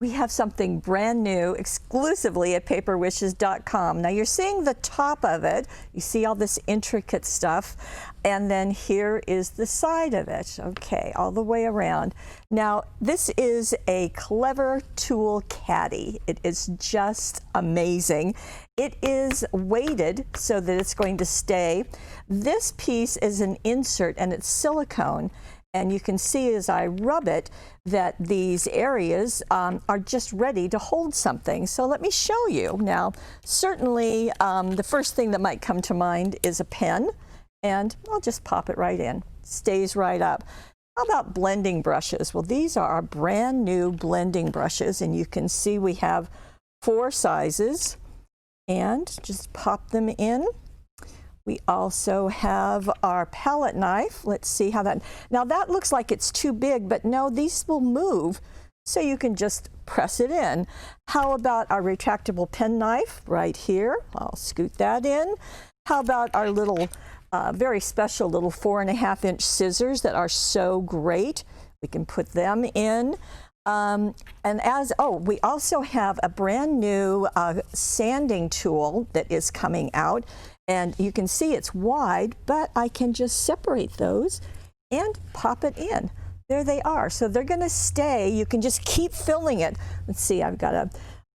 We have something brand new exclusively at paperwishes.com. Now you're seeing the top of it. You see all this intricate stuff. And then here is the side of it. Okay, all the way around. Now this is a clever tool caddy. It is just amazing. It is weighted so that it's going to stay. This piece is an insert and it's silicone. And you can see as I rub it that these areas are just ready to hold something. So let me show you. Now, certainly the first thing that might come to mind is a pen, and I'll just pop it right in. Stays right up. How about blending brushes? Well, these are our brand new blending brushes, and you can see we have 4 sizes, and just pop them in. We also have our palette knife. Let's see how that, now that looks like it's too big, but no, these will move, so you can just press it in. How about our retractable pen knife right here? I'll scoot that in. How about our little, very special little 4.5-inch scissors that are so great? We can put them in. And we also have a brand new sanding tool that is coming out. And you can see it's wide, but I can just separate those and pop it in. There they are. So they're going to stay. You can just keep filling it. Let's see, I've got a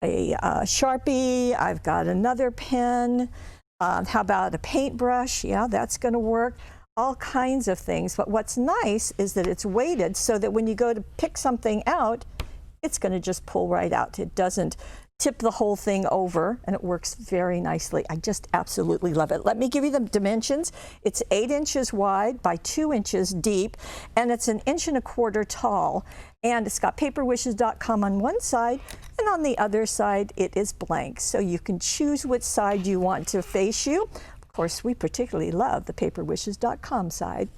Sharpie. I've got another pen. How about a paintbrush? Yeah, that's going to work. All kinds of things. But what's nice is that it's weighted so that when you go to pick something out, it's going to just pull right out. It doesn't tip the whole thing over, and it works very nicely. I just absolutely love it. Let me give you the dimensions. It's 8 inches wide by 2 inches deep, and it's 1.25 inches tall. And it's got paperwishes.com on one side, and on the other side it is blank. So you can choose which side you want to face you. Of course, we particularly love the paperwishes.com side.